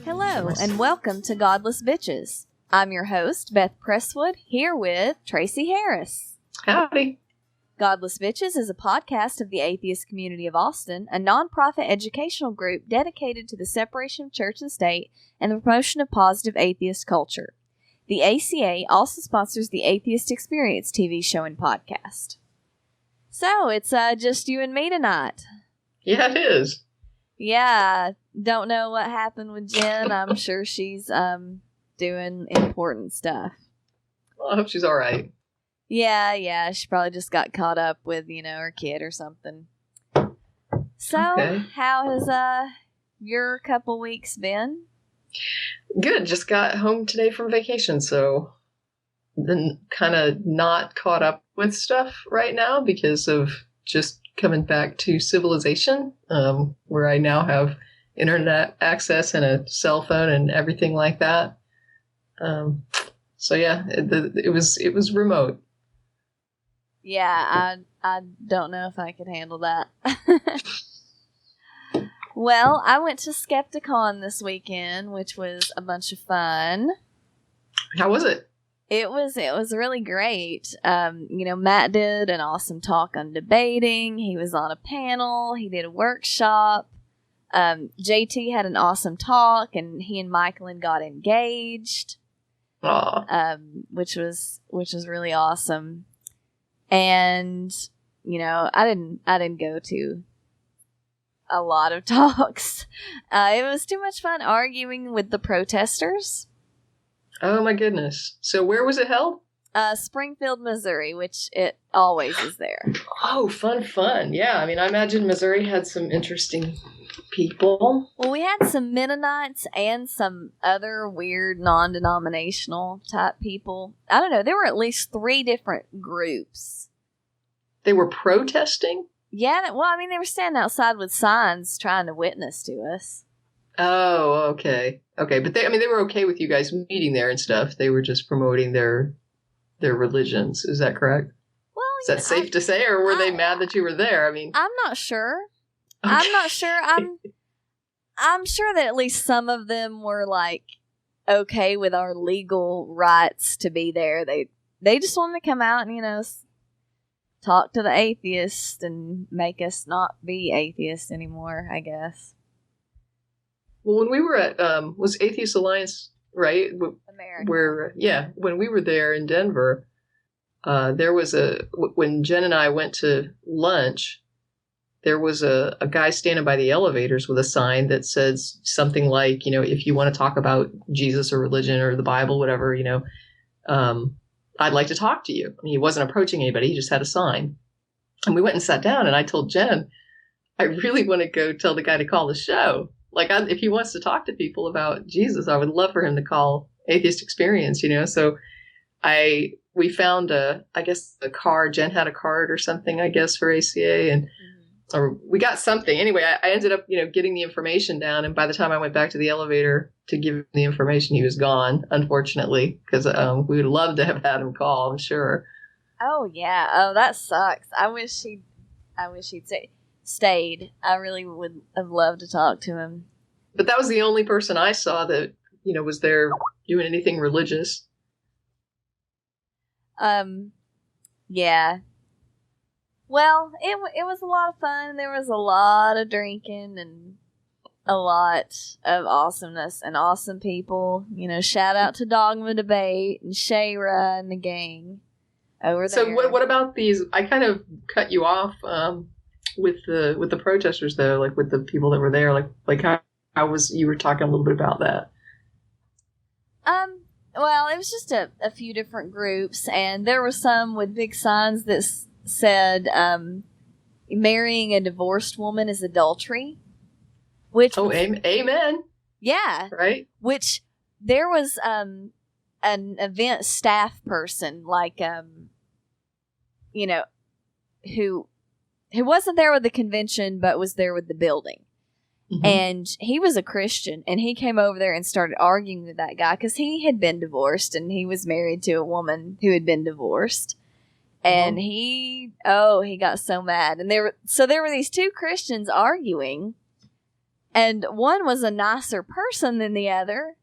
Hello, and welcome to Godless Bitches. I'm your host, Beth Presswood, here with Tracie Harris. Howdy. Godless Bitches is a podcast of the Atheist Community of Austin, a nonprofit educational group dedicated to the separation of church and state and the promotion of positive atheist culture. The ACA also sponsors the Atheist Experience TV show and podcast. So, it's just you and me tonight. Yeah, it is. Yeah, don't know what happened with Jen. I'm sure she's doing important stuff. Well, I hope she's all right. Yeah, she probably just got caught up with, her kid or something. So, Okay. How has your couple weeks been? Good. Just got home today from vacation, so then kind of not caught up with stuff right now because of just coming back to civilization, where I now have internet access and a cell phone and everything like that. So yeah, it was remote. Yeah, I don't know if I could handle that. Well, I went to Skepticon this weekend, which was a bunch of fun. How was it? It was really great. Matt did an awesome talk on debating. He was on a panel. He did a workshop. JT had an awesome talk, and he and Michaelin got engaged. Which was really awesome. And I didn't go to a lot of talks. It was too much fun arguing with the protesters. Oh my goodness. So where was it held? Springfield, Missouri, which it always is there. Oh, fun. Yeah, I mean, I imagine Missouri had some interesting people. Well, we had some Mennonites and some other weird non-denominational type people. I don't know. There were at least 3 different groups. They were protesting? Yeah, well, I mean, they were standing outside with signs trying to witness to us. Oh, okay. Okay, but they were okay with you guys meeting there and stuff. They were just promoting their religions. Is that correct? Well, is that safe to say, or were they mad that you were there? I mean, I'm not sure. Okay. I'm not sure. I'm sure that at least some of them were like okay with our legal rights to be there. They just wanted to come out and talk to the atheists and make us not be atheists anymore, I guess. Well, when we were at was Atheist Alliance, right? America. When we were there in Denver, there was when Jen and I went to lunch, there was a guy standing by the elevators with a sign that says something like, if you want to talk about Jesus or religion or the Bible, whatever, I'd like to talk to you. I mean, he wasn't approaching anybody. He just had a sign. And we went and sat down, and I told Jen, I really want to go tell the guy to call the show. Like, if he wants to talk to people about Jesus, I would love for him to call Atheist Experience, So we found a card. Jen had a card or something, I guess, for ACA, and or we got something. Anyway, I ended up, getting the information down, and by the time I went back to the elevator to give him the information, he was gone, unfortunately, because we would love to have had him call, I'm sure. Oh yeah. Oh, that sucks. I wish he'd stayed. I really would have loved to talk to him. But that was the only person I saw that, was there doing anything religious. Yeah. Well, it was a lot of fun. There was a lot of drinking and a lot of awesomeness and awesome people. Shout out to Dogma Debate and Shayra and the gang over there. So what about these? I kind of cut you off with the protesters, though, like with the people that were there. Like how was you were talking a little bit about that? Well, it was just a few different groups, and there were some with big signs that said marrying a divorced woman is adultery. Amen. Yeah. Right? Which there was an event staff person, like, who wasn't there with the convention, but was there with the building. Mm-hmm. And he was a Christian, and he came over there and started arguing with that guy because he had been divorced, and he was married to a woman who had been divorced. And he got so mad. And there were these 2 Christians arguing, And one was a nicer person than the other,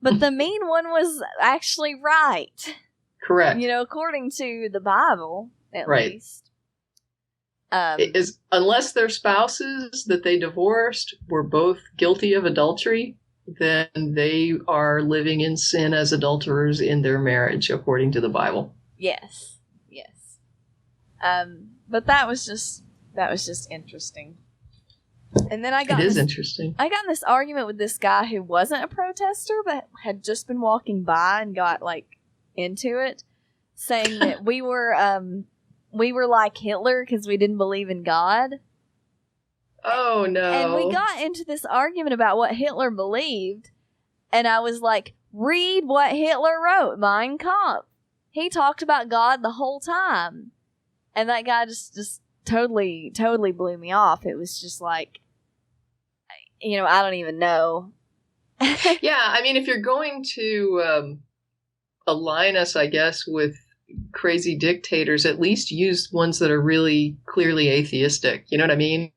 but the mean one was actually right. Correct. According to the Bible, at least. Unless their spouses that they divorced were both guilty of adultery, then they are living in sin as adulterers in their marriage, according to the Bible. Yes. But that was just interesting. And then I got interesting. I got in this argument with this guy who wasn't a protester, but had just been walking by and got into it, saying that we were like Hitler because we didn't believe in God. Oh no! And we got into this argument about what Hitler believed, and I was like, "Read what Hitler wrote, Mein Kampf. He talked about God the whole time." And that guy just totally blew me off. It was just like, I don't even know. Yeah, I mean, if you're going to align us, I guess, with crazy dictators, at least use ones that are really clearly atheistic. You know what I mean?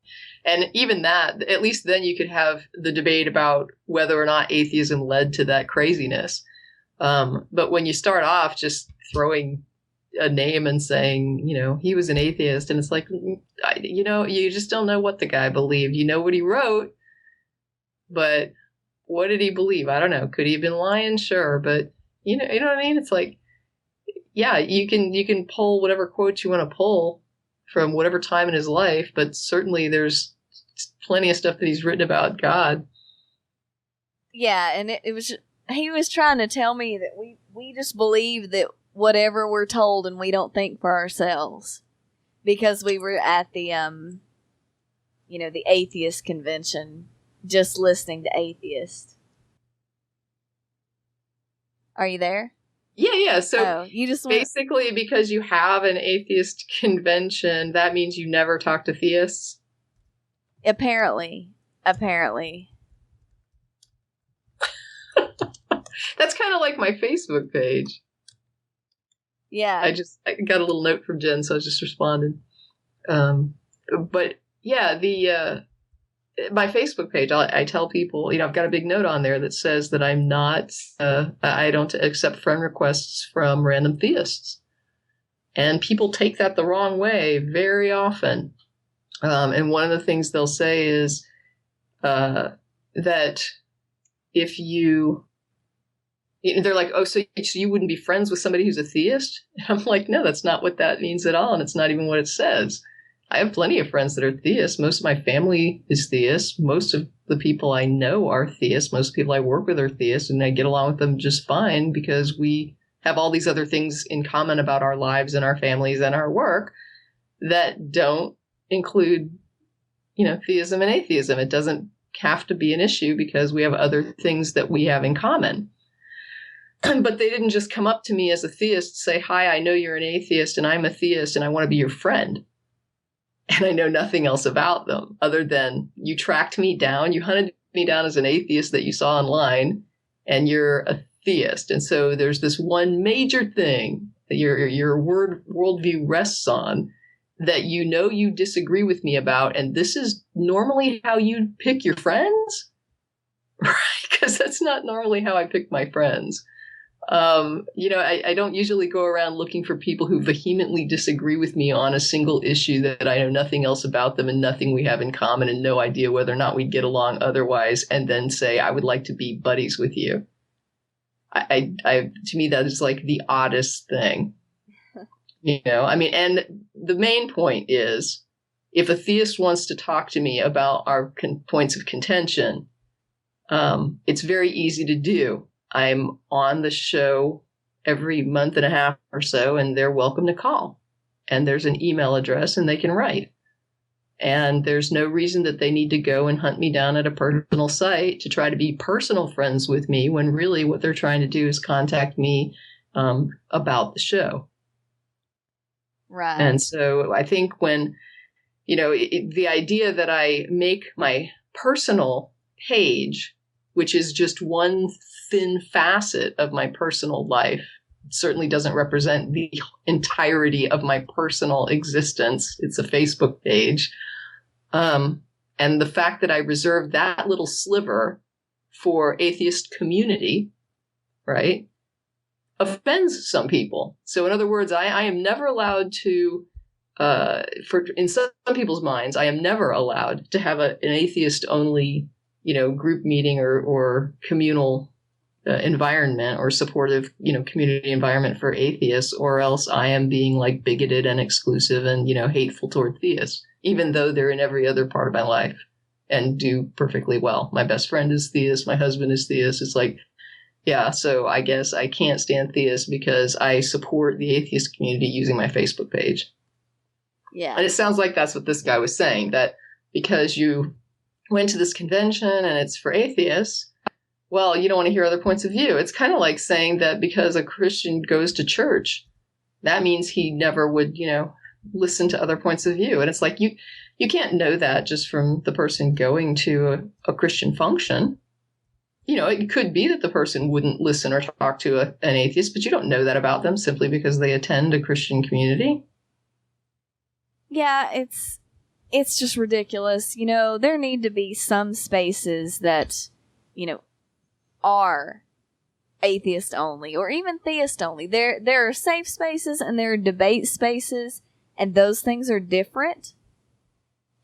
And even that, at least then you could have the debate about whether or not atheism led to that craziness. But when you start off just throwing a name and saying, he was an atheist, and it's like, you just don't know what the guy believed. You know what he wrote, but what did he believe? I don't know. Could he have been lying? Sure. But you know what I mean? It's like, yeah, you can pull whatever quotes you want to pull from whatever time in his life, but certainly there's plenty of stuff that he's written about God. Yeah. And he was trying to tell me that we just believe that whatever we're told and we don't think for ourselves, because we were at the the atheist convention just listening to atheists. Are you there? Yeah. So you just basically, because you have an atheist convention, that means you never talk to theists? Apparently. That's kind of like my Facebook page. Yeah. I got a little note from Jen, so I just responded. But yeah, my Facebook page, I tell people, I've got a big note on there that says that I'm not, I don't accept friend requests from random theists. And people take that the wrong way very often. And one of the things they'll say is that if they're like, oh, so you wouldn't be friends with somebody who's a theist? And I'm like, no, that's not what that means at all. And it's not even what it says. I have plenty of friends that are theists. Most of my family is theists. Most of the people I know are theists. Most people I work with are theists, and I get along with them just fine because we have all these other things in common about our lives and our families and our work that don't include, theism and atheism. It doesn't have to be an issue because we have other things that we have in common. But they didn't just come up to me as a theist, say, hi, I know you're an atheist and I'm a theist and I want to be your friend. And I know nothing else about them other than you tracked me down. You hunted me down as an atheist that you saw online, and you're a theist. And so there's this one major thing that your worldview rests on that you disagree with me about. And this is normally how you pick your friends? Right? Because that's not normally how I pick my friends. I don't usually go around looking for people who vehemently disagree with me on a single issue that I know nothing else about them and nothing we have in common and no idea whether or not we'd get along otherwise, and then say, I would like to be buddies with you. To me, that is like the oddest thing. And the main point is, if a theist wants to talk to me about our points of contention, it's very easy to do. I'm on the show every month and a half or so, and they're welcome to call. And there's an email address, and they can write. And there's no reason that they need to go and hunt me down at a personal site to try to be personal friends with me, when really what they're trying to do is contact me about the show. Right. And so I think when, the idea that I make my personal page, which is just one thin facet of my personal life, certainly doesn't represent the entirety of my personal existence. It's a Facebook page. And the fact that I reserved that little sliver for atheist community, right, offends some people. So in other words, I am never allowed to, in some people's minds, I am never allowed to have an atheist only, group meeting or communal environment or supportive, community environment for atheists, or else I am being like bigoted and exclusive and, hateful toward theists, even though they're in every other part of my life and do perfectly well. My best friend is theist. My husband is theist. It's like, yeah, so I guess I can't stand theists because I support the atheist community using my Facebook page. Yeah. And it sounds like that's what this guy was saying, that because you went to this convention and it's for atheists, well, you don't want to hear other points of view. It's kind of like saying that because a Christian goes to church, that means he never would, listen to other points of view. And it's like, you can't know that just from the person going to a Christian function. It could be that the person wouldn't listen or talk to an atheist, but you don't know that about them simply because they attend a Christian community. Yeah, it's just ridiculous. There need to be some spaces that, are atheist only or even theist only. There are safe spaces and there are debate spaces, and those things are different.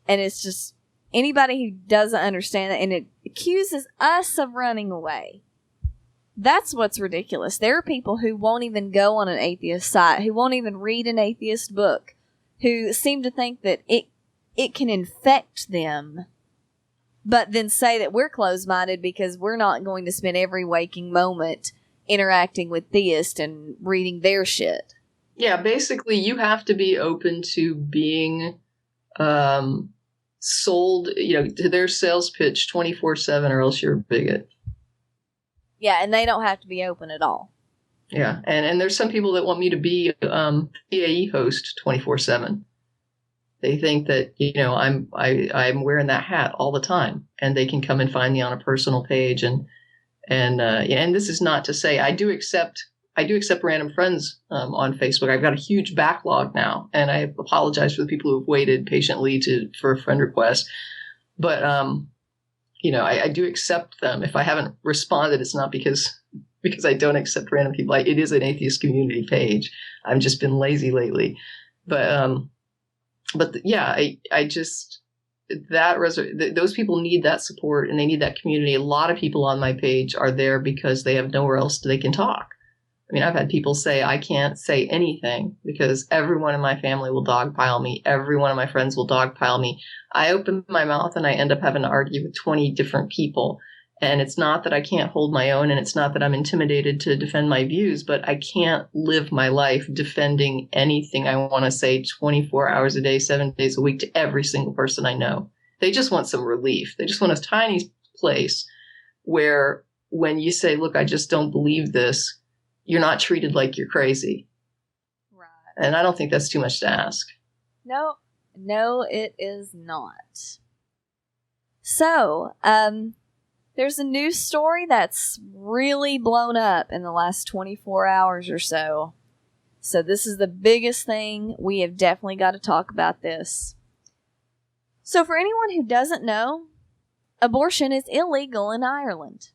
And it's just anybody who doesn't understand that and it accuses us of running away. That's what's ridiculous. There are people who won't even go on an atheist site, who won't even read an atheist book, who seem to think that it can infect them, but then say that we're closed-minded because we're not going to spend every waking moment interacting with theists and reading their shit. Yeah, basically you have to be open to being sold, to their sales pitch 24/7, or else you're a bigot. Yeah, and they don't have to be open at all. Yeah, and there's some people that want me to be PAE host 24/7. They think that I'm wearing that hat all the time, and they can come and find me on a personal page, and this is not to say I do accept random friends on Facebook. I've got a huge backlog now, and I apologize for the people who have waited patiently for a friend request. But I do accept them. If I haven't responded, it's not because I don't accept random people. It is an atheist community page. I've just been lazy lately, but I just those people need that support and they need that community. A lot of people on my page are there because they have nowhere else they can talk. I mean, I've had people say I can't say anything because everyone in my family will dogpile me. Every one of my friends will dogpile me. I open my mouth and I end up having to argue with 20 different people. And it's not that I can't hold my own, and it's not that I'm intimidated to defend my views, but I can't live my life defending anything I want to say 24 hours a day, 7 days a week to every single person I know. They just want some relief. They just want a tiny place where when you say, look, I just don't believe this, you're not treated like you're crazy. Right. And I don't think that's too much to ask. No, it is not. So, there's a news story that's really blown up in the last 24 hours or so. So this is the biggest thing. We have definitely got to talk about this. So for anyone who doesn't know, abortion is illegal in Ireland.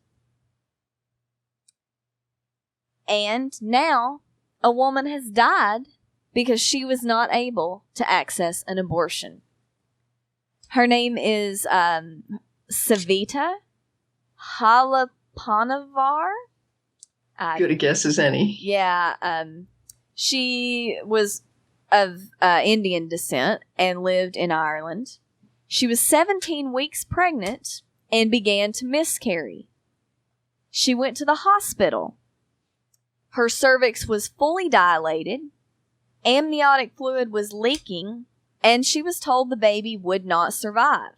And now a woman has died because she was not able to access an abortion. Her name is Savita Halaponavar. Good a guess as any. Yeah. She was of Indian descent and lived in Ireland. She was 17 weeks pregnant and began to miscarry. She went to the hospital. Her cervix was fully dilated, amniotic fluid was leaking, and she was told the baby would not survive.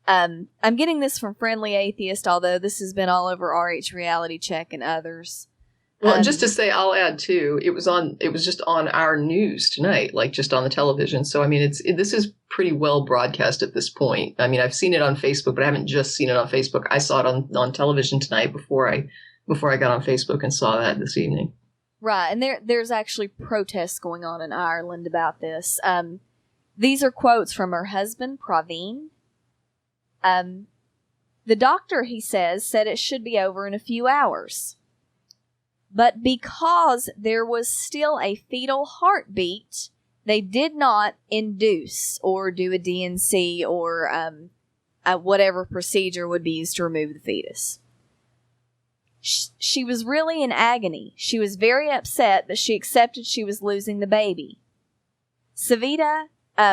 I'm getting this from Friendly Atheist, although this has been all over RH Reality Check and others. Well, just to say, I'll add too, it was just on our news tonight, like just on the television. So, I mean, this is pretty well broadcast at this point. I mean, I've seen it on Facebook, but I haven't just seen it on Facebook. I saw it on television tonight before I got on Facebook and saw that this evening. Right. And there's actually protests going on in Ireland about this. These are quotes from her husband, Praveen. The doctor, he said it should be over in a few hours. But because there was still a fetal heartbeat, they did not induce or do a DNC or whatever procedure would be used to remove the fetus. She was really in agony. She was very upset, but she accepted she was losing the baby. Savita,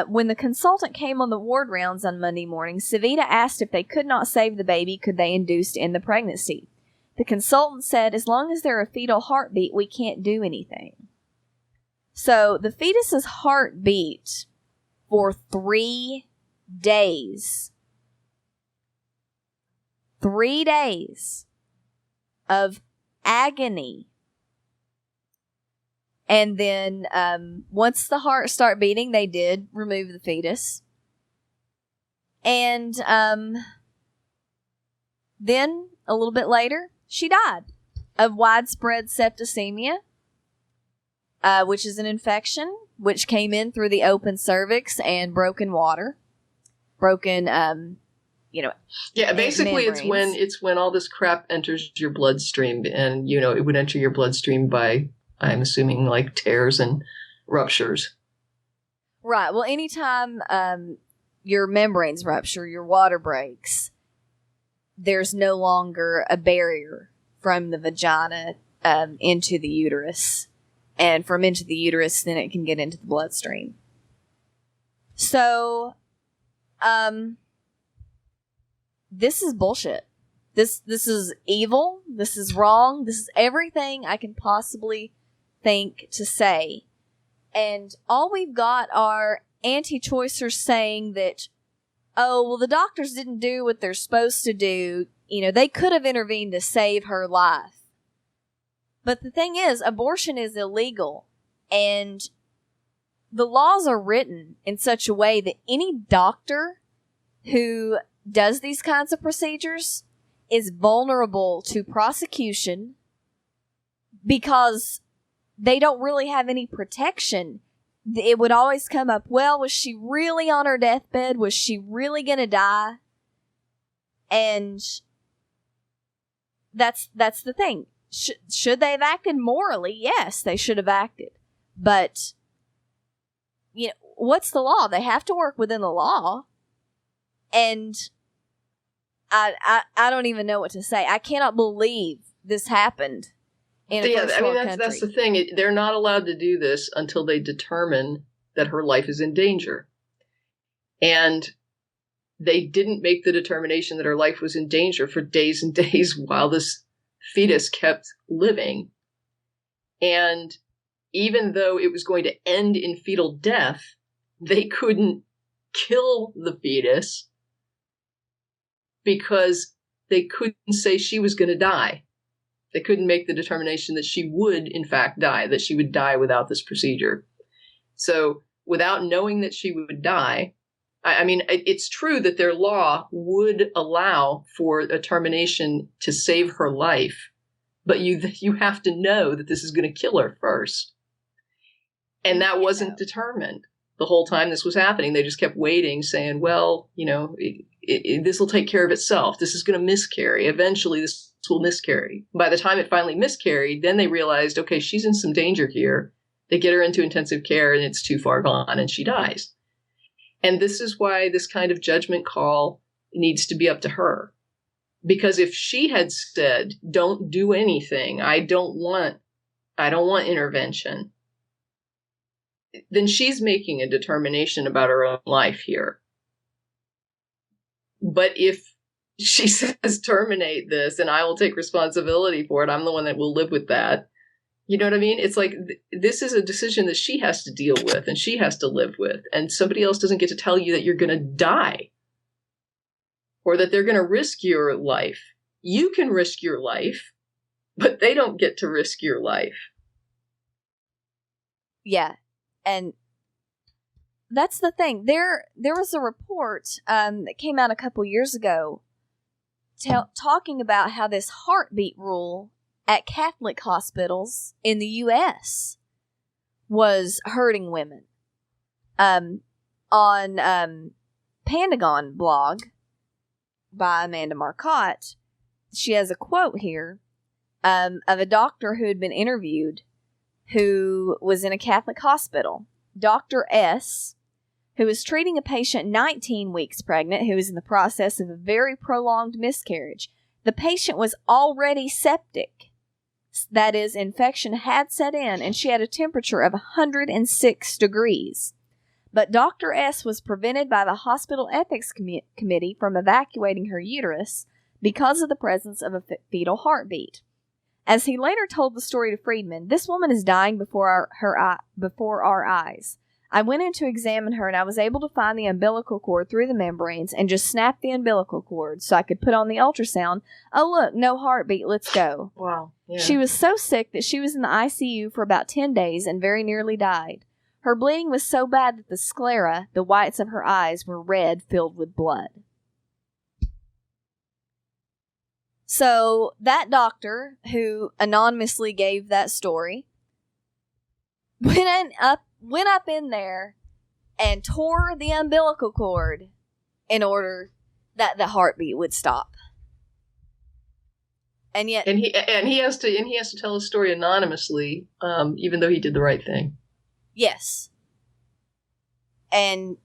when the consultant came on the ward rounds on Monday morning, Savita asked if they could not save the baby, could they induce to end the pregnancy. The consultant said, as long as there's a fetal heartbeat, we can't do anything. So the fetus's heart beat for 3 days. 3 days of agony. And then once the heart started beating, they did remove the fetus. And then a little bit later, she died of widespread septicemia, which is an infection which came in through the open cervix and broken water. Broken, Yeah, basically it's when all this crap enters your bloodstream, and, it would enter your bloodstream by, I'm assuming, like tears and ruptures. Right. Well, anytime your membranes rupture, your water breaks, there's no longer a barrier from the vagina into the uterus. And from into the uterus, then it can get into the bloodstream. So, this is bullshit. This is evil. This is wrong. This is everything I can possibly think to say. And all we've got are anti-choicers saying that, oh, well, the doctors didn't do what they're supposed to do. They could have intervened to save her life. But the thing is, abortion is illegal. And the laws are written in such a way that any doctor who does these kinds of procedures is vulnerable to prosecution because they don't really have any protection. It would always come up, well, was she really on her deathbed? Was she really going to die? And that's the thing. Should they have acted morally? Yes, they should have acted. But, what's the law? They have to work within the law. And I don't even know what to say. I cannot believe this happened in a first world country. That's the thing. They're not allowed to do this until they determine that her life is in danger. And they didn't make the determination that her life was in danger for days and days while this fetus kept living. And even though it was going to end in fetal death, they couldn't kill the fetus because they couldn't say she was going to die. They couldn't make the determination that she would, in fact, die, that she would die without this procedure. So without knowing that she would die, it's true that their law would allow for a termination to save her life, but you have to know that this is going to kill her first. And that wasn't determined the whole time this was happening. They just kept waiting, saying, well, this will take care of itself. This is going to miscarry. Eventually, this will miscarry. By the time it finally miscarried, then they realized, okay, she's in some danger here. They get her into intensive care, and it's too far gone, and she dies. And this is why this kind of judgment call needs to be up to her. Because if she had said, don't do anything, I don't want intervention, then she's making a determination about her own life here. But if she says, terminate this, and I will take responsibility for it, I'm the one that will live with that. You know what I mean? It's like, this is a decision that she has to deal with and she has to live with. And somebody else doesn't get to tell you that you're going to die or that they're going to risk your life. You can risk your life, but they don't get to risk your life. Yeah. And that's the thing. There was a report that came out a couple years ago talking about how this heartbeat rule at Catholic hospitals in the U.S. was hurting women. On Pentagon blog, by Amanda Marcotte, she has a quote here of a doctor who had been interviewed who was in a Catholic hospital. Dr. S., who was treating a patient 19 weeks pregnant who was in the process of a very prolonged miscarriage. The patient was already septic. That is, infection had set in, and she had a temperature of 106 degrees. But Dr. S. was prevented by the hospital ethics committee from evacuating her uterus because of the presence of a fetal heartbeat. As he later told the story to Friedman, this woman is dying before our eyes. I went in to examine her, and I was able to find the umbilical cord through the membranes and just snap the umbilical cord so I could put on the ultrasound. Oh, look, no heartbeat. Let's go. Wow. Yeah. She was so sick that she was in the ICU for about 10 days and very nearly died. Her bleeding was so bad that the sclera, the whites of her eyes, were red, filled with blood. So that doctor who anonymously gave that story went up in there and tore the umbilical cord in order that the heartbeat would stop. And yet, and he has to tell his story anonymously, even though he did the right thing. Yes. And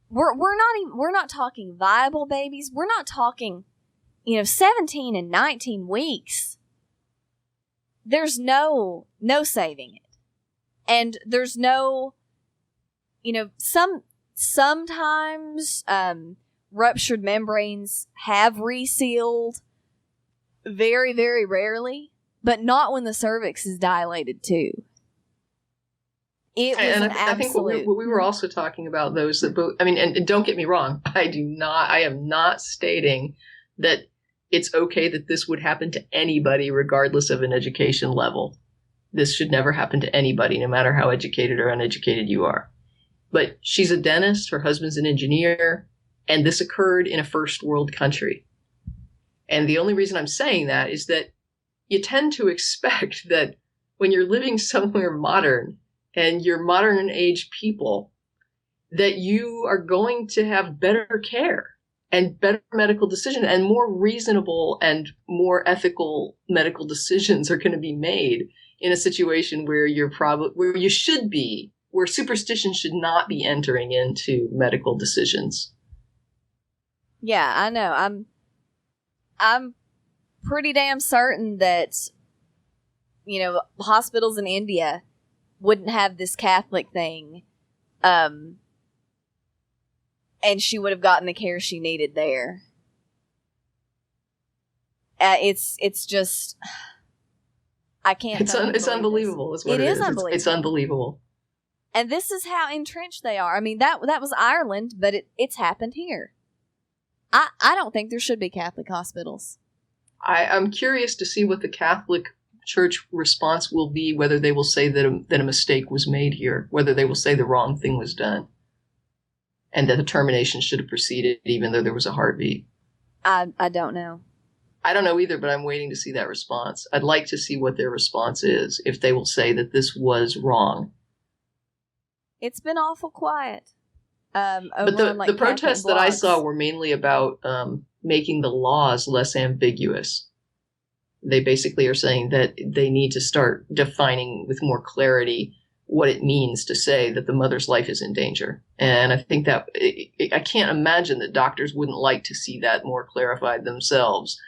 we're not talking viable babies. We're not talking, 17 and 19 weeks. There's no saving it. And there's no, sometimes ruptured membranes have resealed, very, very rarely, but not when the cervix is dilated too. It was an absolute. I think we were also talking about those that both. I mean, and don't get me wrong. I am not stating that it's okay that this would happen to anybody, regardless of an education level. This should never happen to anybody, no matter how educated or uneducated you are. But she's a dentist, her husband's an engineer, and this occurred in a first world country. And the only reason I'm saying that is that you tend to expect that when you're living somewhere modern and you're modern age people, that you are going to have better care and better medical decisions and more reasonable and more ethical medical decisions are going to be made in a situation where where you should be, where superstition should not be entering into medical decisions. Yeah, I know. I'm pretty damn certain that, hospitals in India wouldn't have this Catholic thing, and she would have gotten the care she needed there. It's just, I can't. It's unbelievable. Is what it is. Unbelievable. It's unbelievable. And this is how entrenched they are. I mean, that was Ireland, but it's happened here. I don't think there should be Catholic hospitals. I'm curious to see what the Catholic Church response will be, whether they will say that a mistake was made here, whether they will say the wrong thing was done, and that the termination should have proceeded even though there was a heartbeat. I don't know. I don't know either, but I'm waiting to see that response. I'd like to see what their response is, if they will say that this was wrong. It's been awful quiet. But the protests that I saw were mainly about making the laws less ambiguous. They basically are saying that they need to start defining with more clarity what it means to say that the mother's life is in danger. And I think that I can't imagine that doctors wouldn't like to see that more clarified themselves.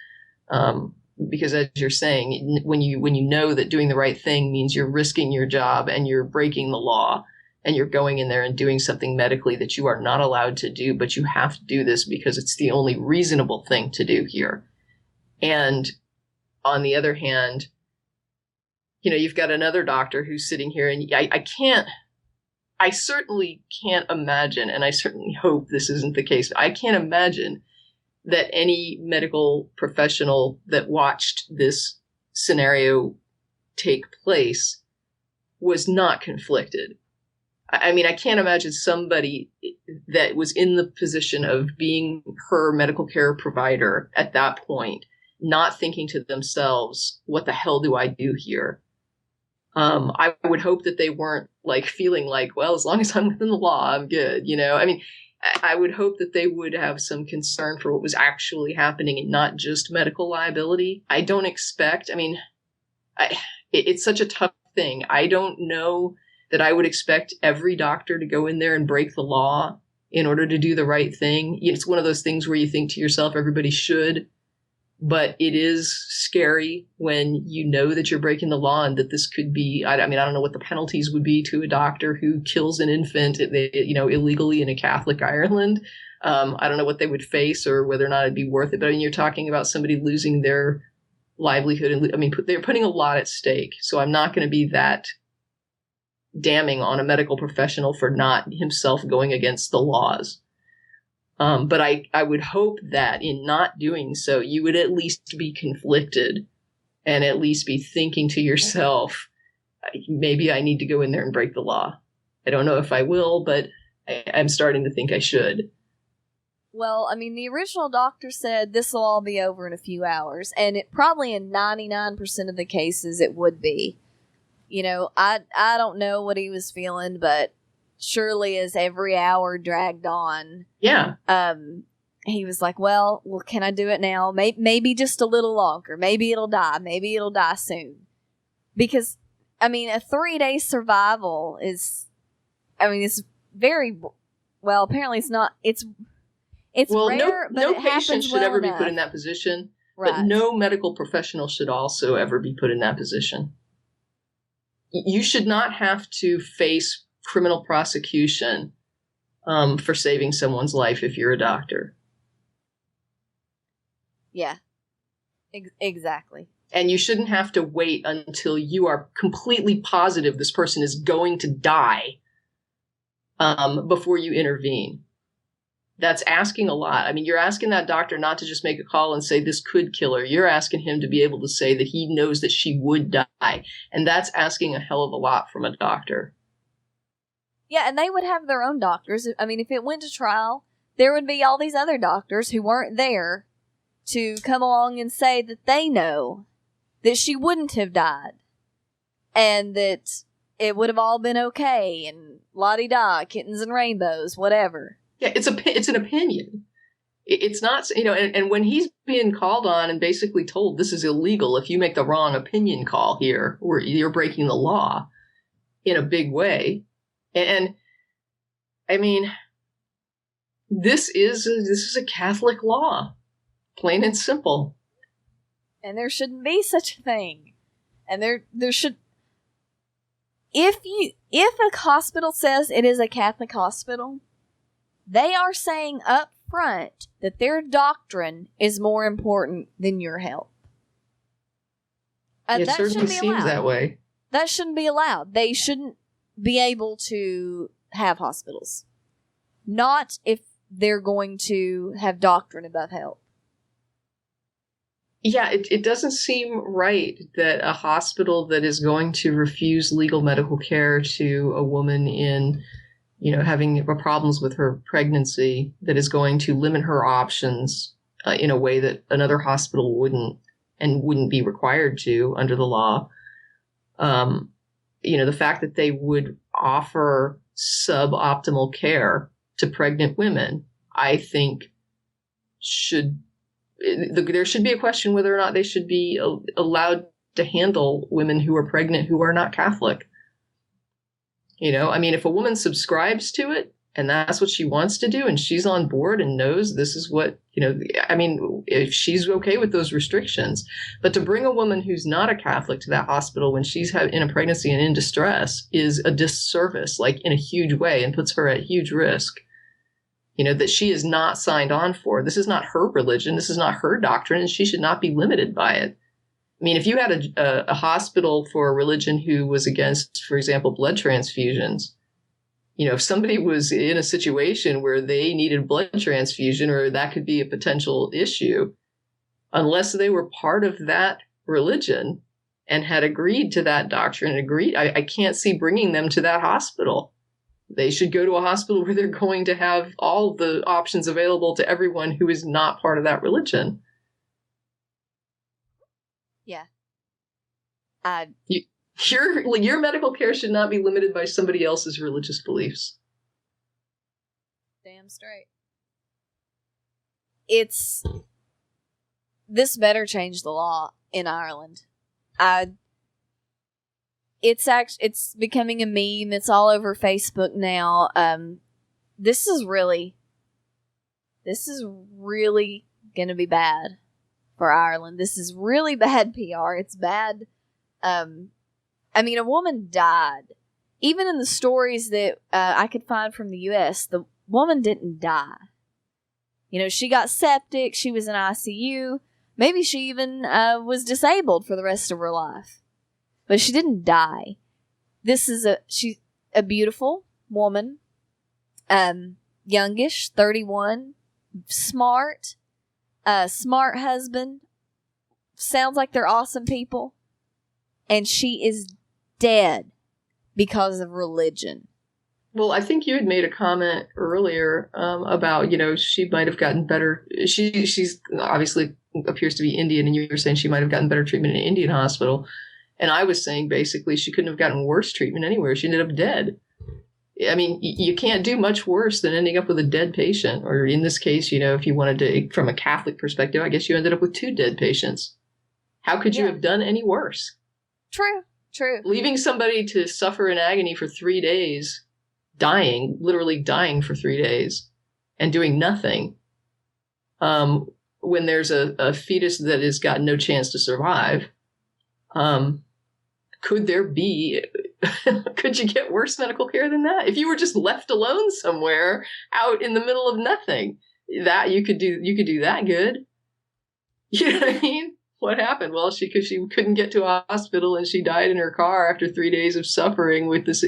Because as you're saying, when you know that doing the right thing means you're risking your job and you're breaking the law, and you're going in there and doing something medically that you are not allowed to do, but you have to do this because it's the only reasonable thing to do here. And on the other hand, you've got another doctor who's sitting here, and I certainly can't imagine, and I certainly hope this isn't the case, I can't imagine that any medical professional that watched this scenario take place was not conflicted. I mean, I can't imagine somebody that was in the position of being her medical care provider at that point, not thinking to themselves, what the hell do I do here? I would hope that they weren't feeling like, well, as long as I'm within the law, I'm good. I mean, I would hope that they would have some concern for what was actually happening and not just medical liability. I don't expect, it's such a tough thing. I don't know that I would expect every doctor to go in there and break the law in order to do the right thing. It's one of those things where you think to yourself, everybody should, but it is scary when you know that you're breaking the law and that this could be, I don't know what the penalties would be to a doctor who kills an infant, illegally in a Catholic Ireland. I don't know what they would face or whether or not it'd be worth it. But you're talking about somebody losing their livelihood. And they're putting a lot at stake. So I'm not going to be that damning on a medical professional for not himself going against the laws. But I would hope that in not doing so, you would at least be conflicted and at least be thinking to yourself, maybe I need to go in there and break the law. I don't know if I will, but I'm starting to think I should. Well, the original doctor said this will all be over in a few hours, and it probably in 99% of the cases it would be. I don't know what he was feeling, but surely as every hour dragged on, he was like, well, can I do it now? Maybe just a little longer. Maybe it'll die. Maybe it'll die soon. Because, a 3-day survival is, it's very, well, apparently it's not, it's rare, but no it happens patient should well ever enough. be put in that position, Right. But no medical professional should also ever be put in that position. You should not have to face criminal prosecution for saving someone's life if you're a doctor. Yeah, exactly. And you shouldn't have to wait until you are completely positive this person is going to die before you intervene. That's asking a lot. You're asking that doctor not to just make a call and say this could kill her. You're asking him to be able to say that he knows that she would die. And that's asking a hell of a lot from a doctor. Yeah, and they would have their own doctors. If it went to trial, there would be all these other doctors who weren't there to come along and say that they know that she wouldn't have died and that it would have all been okay and la-di-da, kittens and rainbows, whatever. Yeah, it's an opinion. It's not, and when he's being called on and basically told this is illegal if you make the wrong opinion call here, or you're breaking the law in a big way. And this is a Catholic law, plain and simple. And there shouldn't be such a thing. And there should, if a hospital says it is a Catholic hospital, they are saying up front that their doctrine is more important than your health. It certainly seems that way. That shouldn't be allowed. They shouldn't be able to have hospitals. Not if they're going to have doctrine above health. Yeah, it doesn't seem right that a hospital that is going to refuse legal medical care to a woman in having problems with her pregnancy, that is going to limit her options in a way that another hospital wouldn't be required to under the law. The fact that they would offer suboptimal care to pregnant women, I think there should be a question whether or not they should be allowed to handle women who are pregnant who are not Catholic. If a woman subscribes to it and that's what she wants to do and she's on board and knows this is what, if she's okay with those restrictions. But to bring a woman who's not a Catholic to that hospital when she's in a pregnancy and in distress is a disservice, in a huge way, and puts her at huge risk, that she is not signed on for. This is not her religion. This is not her doctrine, and she should not be limited by it. If you had a hospital for a religion who was against, for example, blood transfusions, if somebody was in a situation where they needed blood transfusion or that could be a potential issue, unless they were part of that religion and had agreed to that doctrine, I can't see bringing them to that hospital. They should go to a hospital where they're going to have all the options available to everyone who is not part of that religion. Yeah. Your medical care should not be limited by somebody else's religious beliefs. Damn damn straight. This better change the law in Ireland. It's becoming a meme. It's all over Facebook now. This is really going to be bad for Ireland. This is really bad PR. It's bad. I mean, a woman died. Even in the stories that I could find from the U.S., the woman didn't die. You know, she got septic. She was in ICU. Maybe she even was disabled for the rest of her life. But she didn't die. She's a beautiful woman. Youngish, 31. Smart. Smart husband. Sounds like they're awesome people. And she is dead because of religion. Well, I think you had made a comment earlier about, she might have gotten better. She's obviously appears to be Indian, and you were saying she might have gotten better treatment in an Indian hospital. And I was saying basically she couldn't have gotten worse treatment anywhere. She ended up dead. I mean, you can't do much worse than ending up with a dead patient. Or in this case, if you wanted to, from a Catholic perspective, I guess you ended up with 2 dead patients. How could you have done any worse? True. Leaving somebody to suffer in agony for 3 days, literally dying for 3 days, and doing nothing, when there's a fetus that has got no chance to survive, could you get worse medical care than that? If you were just left alone somewhere out in the middle of nothing, that you could do that good. You know what I mean? What happened? Well, she couldn't get to a hospital and she died in her car after 3 days of suffering with this,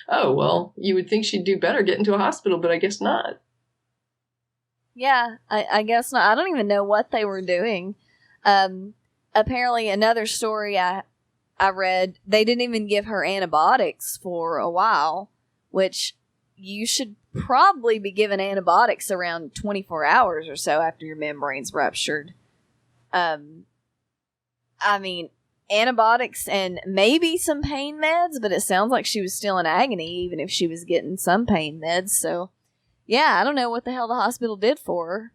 oh, well, you would think she'd do better getting to a hospital, but I guess not. Yeah, I guess not. I don't even know what they were doing. Apparently another story I read, they didn't even give her antibiotics for a while, which you should probably be given antibiotics around 24 hours or so after your membrane's ruptured. I mean, antibiotics and maybe some pain meds, but it sounds like she was still in agony even if she was getting some pain meds. So, yeah, I don't know what the hell the hospital did for her.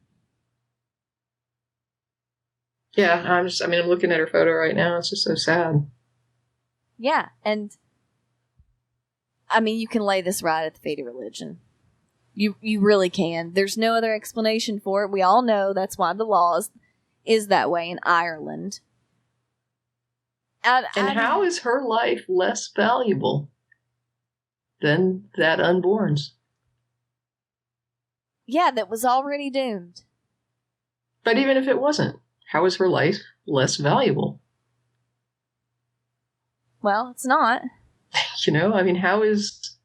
Yeah, I'm looking at her photo right now. It's just so sad. Yeah, and I mean, you can lay this right at the feet of religion. You really can. There's no other explanation for it. We all know that's why the law is that way in Ireland. How is her life less valuable than that unborn's? Yeah, that was already doomed. But even if it wasn't, how is her life less valuable? Well, it's not. How is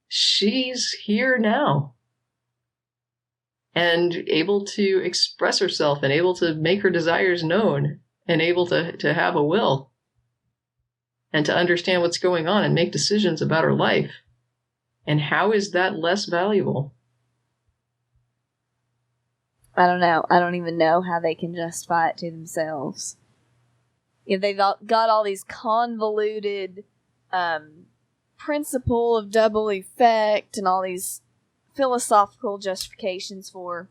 she's here now and able to express herself and able to make her desires known and able to have a will and to understand what's going on and make decisions about her life. And how is that less valuable? I don't know. I don't even know how they can justify it to themselves. If they've got all these convoluted principle of double effect and all these philosophical justifications for,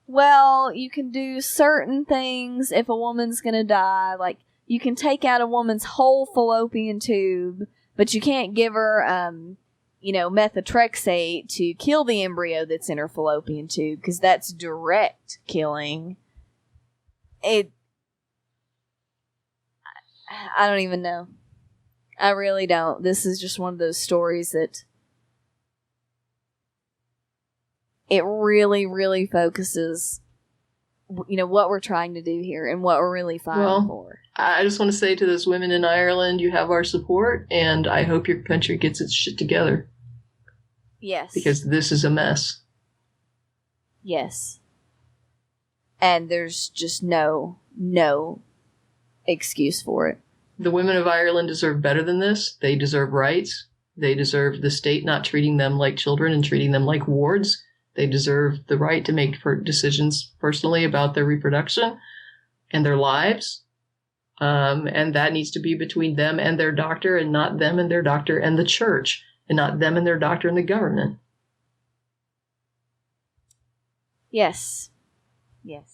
well, you can do certain things if a woman's going to die. Like, you can take out a woman's whole fallopian tube, but you can't give her, methotrexate to kill the embryo that's in her fallopian tube, because that's direct killing. I don't even know. I really don't. This is just one of those stories that it really, really focuses, what we're trying to do here and what we're really fighting for. I just want to say to those women in Ireland, you have our support, and I hope your country gets its shit together. Yes. Because this is a mess. Yes. And there's just no excuse for it. The women of Ireland deserve better than this. They deserve rights. They deserve the state not treating them like children and treating them like wards. They deserve the right to make decisions personally about their reproduction and their lives. And that needs to be between them and their doctor, and not them and their doctor and the church, and not them and their doctor and the government. Yes. Yes.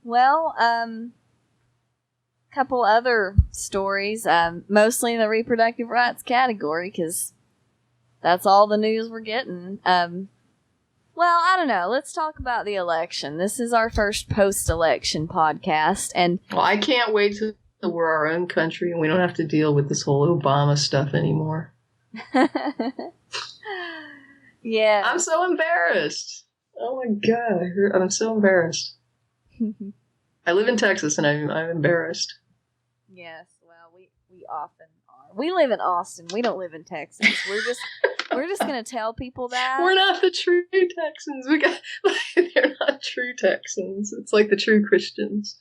Well, couple other stories, mostly in the reproductive rights category, because that's all the news we're getting. Well, I don't know. Let's talk about the election. This is our first post-election podcast, and well, I can't wait till we're our own country and we don't have to deal with this whole Obama stuff anymore. Yeah. I'm so embarrassed. Oh my God, I'm so embarrassed. I live in Texas and I'm embarrassed. Yes, well, we often are. We live in Austin. We don't live in Texas. We're just gonna tell people that we're not the true Texans. They're not true Texans. It's like the true Christians.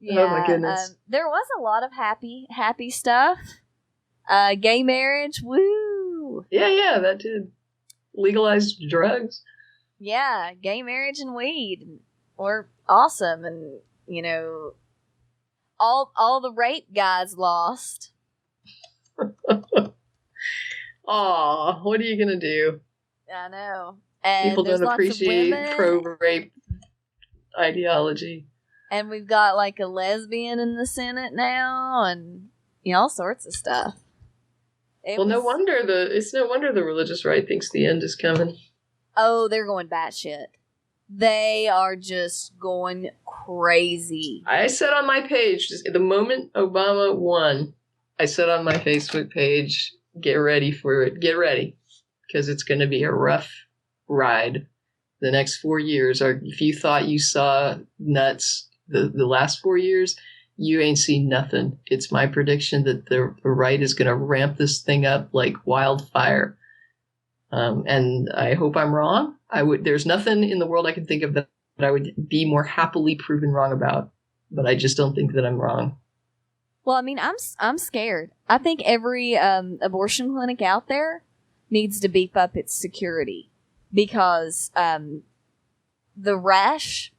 Yeah, oh my goodness. There was a lot of happy stuff. Gay marriage, woo! Yeah, that did. Legalized drugs. Yeah, gay marriage and weed were awesome, and all the rape guys lost. Aw, what are you gonna do? I know. And people don't appreciate pro-rape ideology. And we've got like a lesbian in the Senate now, and all sorts of stuff. It's no wonder the religious right thinks the end is coming. Oh, they're going batshit. They are just going crazy. I said on my page, just the moment Obama won, I said on my Facebook page, get ready for it. Get ready. Because it's going to be a rough ride. The next 4 years are, if you thought you saw nuts the last 4 years, you ain't seen nothing. It's my prediction that the right is going to ramp this thing up like wildfire. And I hope I'm wrong. There's nothing in the world I can think of that I would be more happily proven wrong about. But I just don't think that I'm wrong. Well, I mean, I'm scared. I think every abortion clinic out there needs to beef up its security, because the rash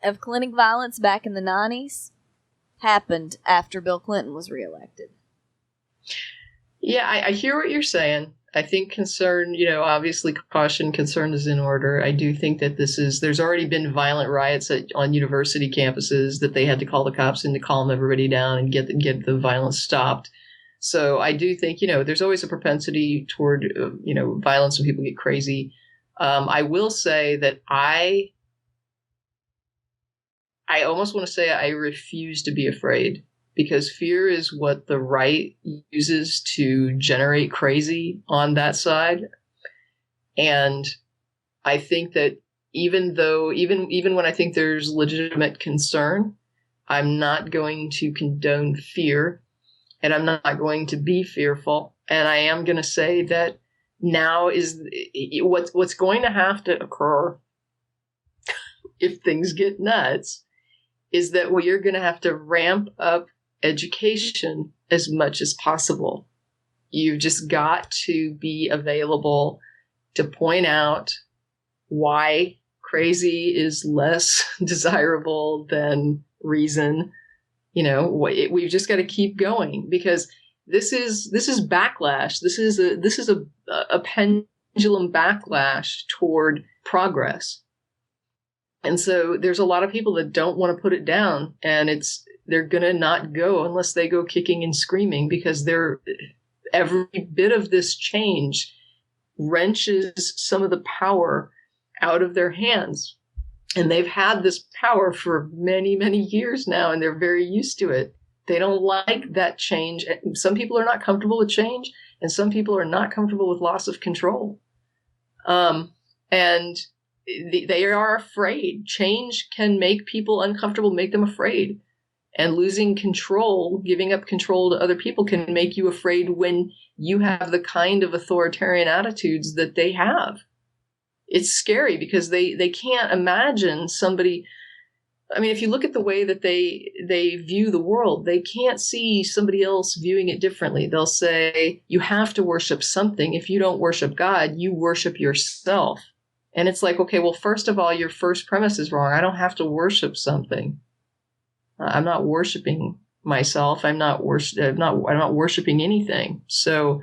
of clinic violence back in the 90s happened after Bill Clinton was reelected. Yeah, I hear what you're saying. I think concern, obviously caution, concern is in order. I do think that there's already been violent riots on university campuses that they had to call the cops in to calm everybody down and get the violence stopped. So I do think, there's always a propensity toward, violence when people get crazy. I will say that I almost want to say I refuse to be afraid, because fear is what the right uses to generate crazy on that side. And I think that even when I think there's legitimate concern, I'm not going to condone fear, and I'm not going to be fearful. And I am going to say that now is what's going to have to occur if things get nuts, is that you're going to have to ramp up education as much as possible. You've just got to be available to point out why crazy is less desirable than reason. We've just got to keep going, because this is backlash. This is a pendulum backlash toward progress. And so there's a lot of people that don't want to put it down, and they're going to not go unless they go kicking and screaming, because every bit of this change wrenches some of the power out of their hands. And they've had this power for many, many years now, and they're very used to it. They don't like that change. Some people are not comfortable with change, and some people are not comfortable with loss of control. And they are afraid. Change can make people uncomfortable, make them afraid. And losing control, giving up control to other people, can make you afraid when you have the kind of authoritarian attitudes that they have. It's scary, because they can't imagine somebody. I mean, if you look at the way that they view the world, they can't see somebody else viewing it differently. They'll say, you have to worship something. If you don't worship God, you worship yourself. And it's like, okay, well, first of all, your first premise is wrong. I don't have to worship something. I'm not worshiping myself. I'm not worshiping anything. So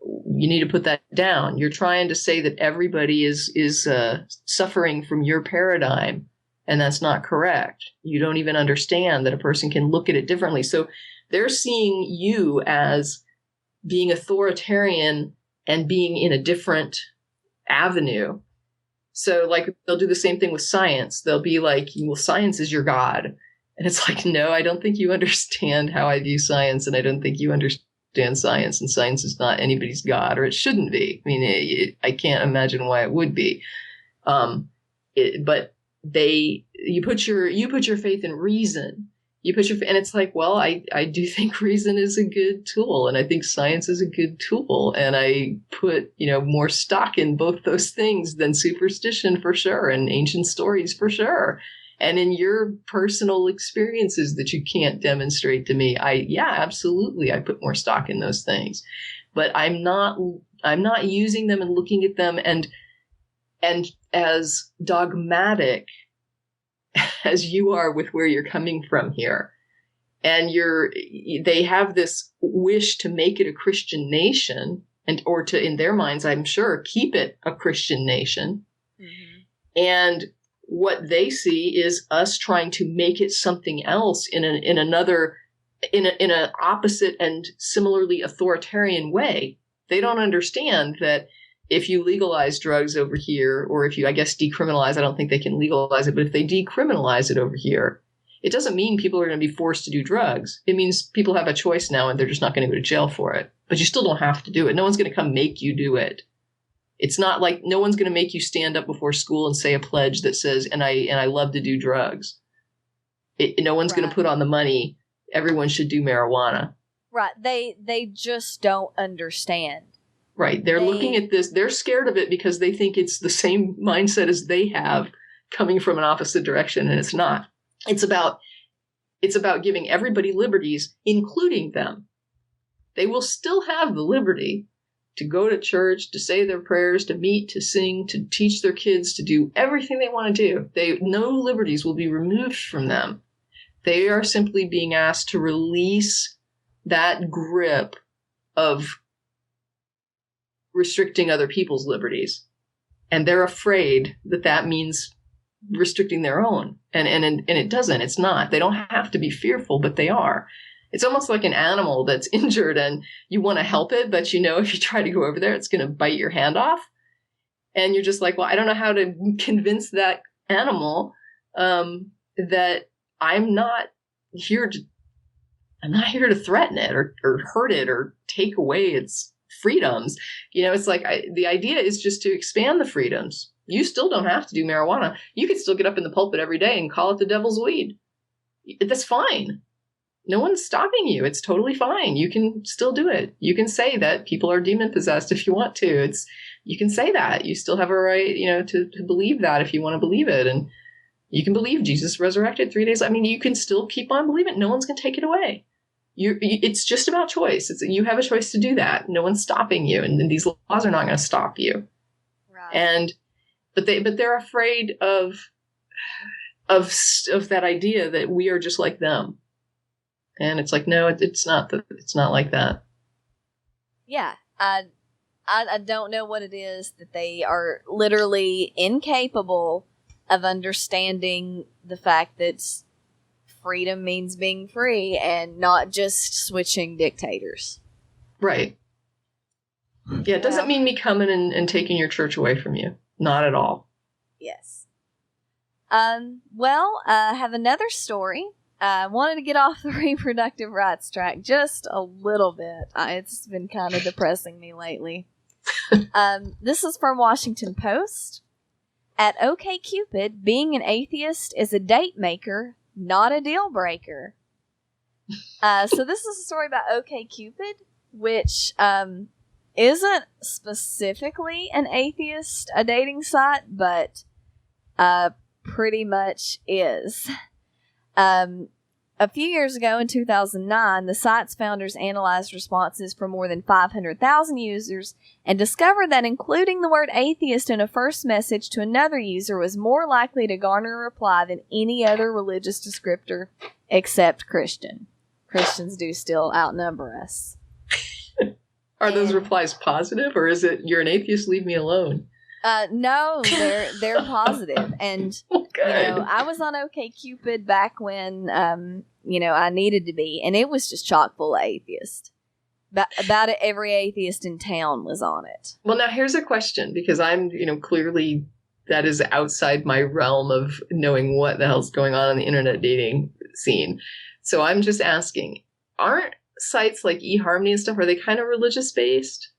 you need to put that down. You're trying to say that everybody is suffering from your paradigm, and that's not correct. You don't even understand that a person can look at it differently. So they're seeing you as being authoritarian and being in a different avenue. So like they'll do the same thing with science. They'll be like, well, science is your God. And it's like, no, I don't think you understand how I view science, and I don't think you understand science, and science is not anybody's God, or it shouldn't be. I mean, I can't imagine why it would be. But you put your faith in reason. And it's like, well, I do think reason is a good tool, and I think science is a good tool, and I put, more stock in both those things than superstition for sure, and ancient stories for sure, and in your personal experiences that you can't demonstrate to me. Absolutely, I put more stock in those things, but I'm not using them and looking at them and as dogmatic as you are with where you're coming from here. And they have this wish to make it a Christian nation, or to, in their minds, I'm sure, keep it a Christian nation. Mm-hmm. And what they see is us trying to make it something else in an opposite and similarly authoritarian way. They don't understand that if you legalize drugs over here, or if you, I guess, decriminalize, I don't think they can legalize it, but if they decriminalize it over here, it doesn't mean people are going to be forced to do drugs. It means people have a choice now, and they're just not going to go to jail for it. But you still don't have to do it. No one's going to come make you do it. It's not like no one's going to make you stand up before school and say a pledge that says, and I love to do drugs. No one's going to put on the money, everyone should do marijuana. Right. They just don't understand. Right. They're looking at this. They're scared of it because they think it's the same mindset as they have, coming from an opposite direction. And it's not. It's about giving everybody liberties, including them. They will still have the liberty to go to church, to say their prayers, to meet, to sing, to teach their kids, to do everything they want to do. No liberties will be removed from them. They are simply being asked to release that grip of restricting other people's liberties. And they're afraid that means restricting their own. And it doesn't. It's not. They don't have to be fearful, but they are. It's almost like an animal that's injured and you want to help it, but if you try to go over there, it's going to bite your hand off. And you're just like, well, I don't know how to convince that animal that I'm not here to threaten it or hurt it or take away its freedoms. It's like the idea is just to expand the freedoms. You still don't have to do marijuana. You could still get up in the pulpit every day and call it the devil's weed. That's fine. No one's stopping you. It's totally fine. You can still do it. You can say that people are demon possessed if you want to. You can say that. You still have a right, to believe that if you want to believe it. And you can believe Jesus resurrected 3 days. I mean, you can still keep on believing it. No one's going to take it away. It's just about choice. You have a choice to do that. No one's stopping you, and these laws are not going to stop you. Right. But they're afraid of that idea that we are just like them. And it's like, no, it's not like that. Yeah. I don't know what it is that they are literally incapable of understanding the fact that freedom means being free and not just switching dictators. Right. Yeah, it doesn't mean me coming and taking your church away from you. Not at all. Yes. Well, I have another story. I wanted to get off the reproductive rights track just a little bit. It's been kind of depressing me lately. This is from Washington Post. At OKCupid, being an atheist is a date maker, not a deal breaker. So this is a story about OKCupid, which isn't specifically an atheist, a dating site, but pretty much is. A few years ago, in 2009, the site's founders analyzed responses from more than 500,000 users and discovered that including the word atheist in a first message to another user was more likely to garner a reply than any other religious descriptor except Christian. Christians do still outnumber us. Are those replies positive, or is it "you're an atheist, leave me alone"? No, they're positive, and I was on OKCupid back when I needed to be, and it was just chock full of atheists. About it, every atheist in town was on it. Well, now here's a question, because I'm clearly that is outside my realm of knowing what the hell's going on in the internet dating scene. So I'm just asking, aren't sites like eHarmony and stuff, are they kind of religious based?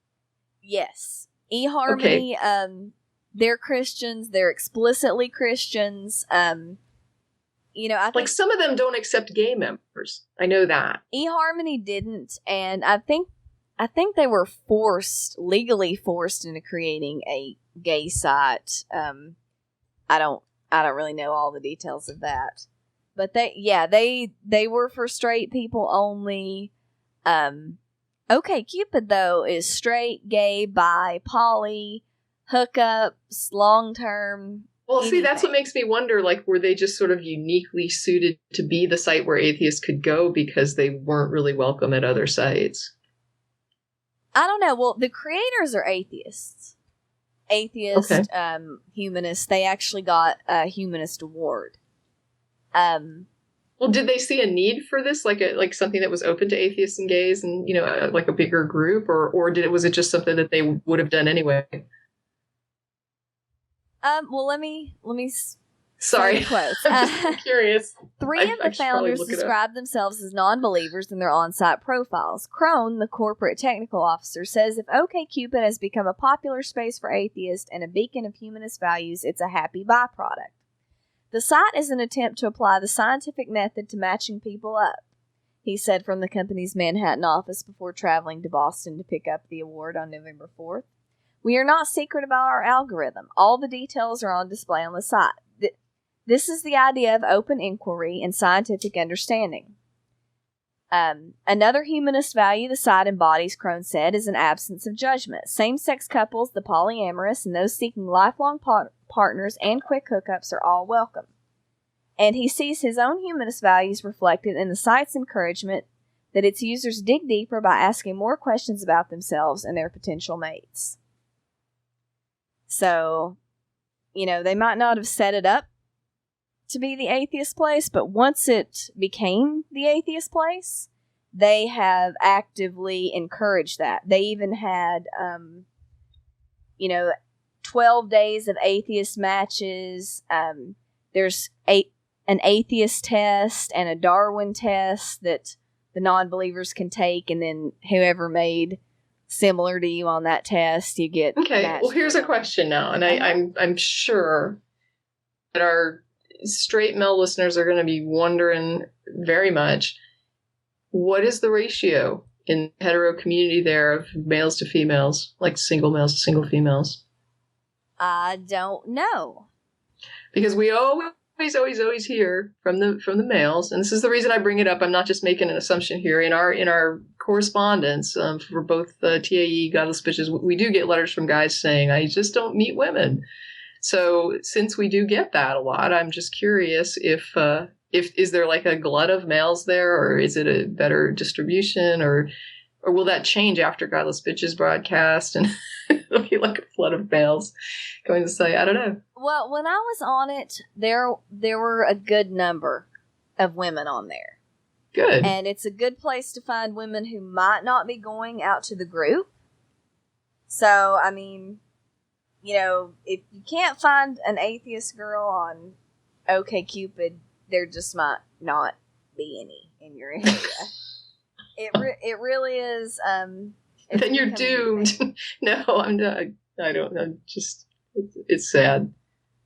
Yes. eHarmony, okay. They're Christians. They're explicitly Christians. I think, like, some of them don't accept gay members. I know that. eHarmony didn't, and I think they were legally forced into creating a gay site. I don't really know all the details of that, but they were for straight people only. OkCupid though is straight, gay, bi, poly, hookups, long term. Well, see, that's what makes me wonder, like, were they just sort of uniquely suited to be the site where atheists could go because they weren't really welcome at other sites? I don't know. Well, the creators are atheists. Okay. Humanists. They actually got a humanist award. Well, did they see a need for this, like something that was open to atheists and gays and, like a bigger group, or was it just something that they would have done anyway? Well, let me. Sorry, I'm just curious. Three of the founders describe themselves as non-believers in their on-site profiles. Crone, the corporate technical officer, says if OkCupid has become a popular space for atheists and a beacon of humanist values, it's a happy byproduct. The site is an attempt to apply the scientific method to matching people up, he said from the company's Manhattan office before traveling to Boston to pick up the award on November 4th. We are not secret about our algorithm. All the details are on display on the site. This is the idea of open inquiry and scientific understanding. Another humanist value the site embodies, Crone said, is an absence of judgment. Same-sex couples, the polyamorous, and those seeking lifelong partners and quick hookups are all welcome. And he sees his own humanist values reflected in the site's encouragement that its users dig deeper by asking more questions about themselves and their potential mates. So, they might not have set it up to be the atheist place, but once it became the atheist place, they have actively encouraged that. They even had, 12 days of atheist matches. There's an atheist test and a Darwin test that the non-believers can take, and then whoever made similar to you on that test, you get. Okay, well, here's a question now, and I'm sure that our straight male listeners are going to be wondering very much, what is the ratio in the hetero community there of males to females, like single males to single females? I don't know. Because we always hear from the males, and this is the reason I bring it up. I'm not just making an assumption here. In our correspondence for both TAE, Godless Bitches, we do get letters from guys saying, I just don't meet women. So since we do get that a lot, I'm just curious if is there like a glut of males there, or is it a better distribution, or will that change after Godless Bitches broadcast and it'll be like a flood of males going to say, I don't know. Well, when I was on it, there were a good number of women on there. Good. And it's a good place to find women who might not be going out to the group. So, I mean, if you can't find an atheist girl on OkCupid, there just might not be any in your area. It really is. Then you're doomed. No, I'm not. I don't know. Just it's sad.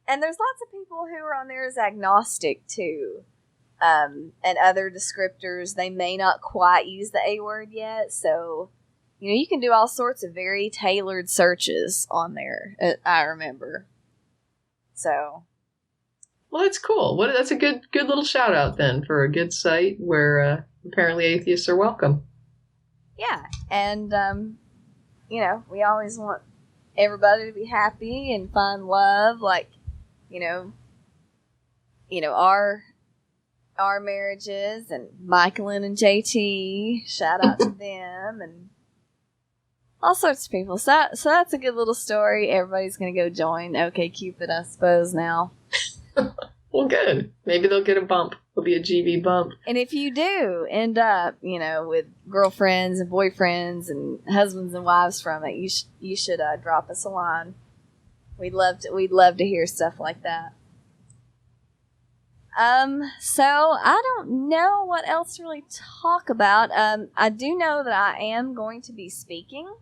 And there's lots of people who are on there as agnostic too, and other descriptors. They may not quite use the A word yet, so. You can do all sorts of very tailored searches on there, I remember. So. Well, that's cool. That's a good little shout out then for a good site where apparently atheists are welcome. Yeah. And, we always want everybody to be happy and find love. Like, our marriages, and Michaelin and JT, shout out to them, and all sorts of people. So that's a good little story. Everybody's going to go join OKCupid, I suppose, now. Well, good. Maybe they'll get a bump. It'll be a GB bump. And if you do end up, with girlfriends and boyfriends and husbands and wives from it, you should drop us a line. We'd love to hear stuff like that. So I don't know what else to really talk about. I do know that I am going to be speaking.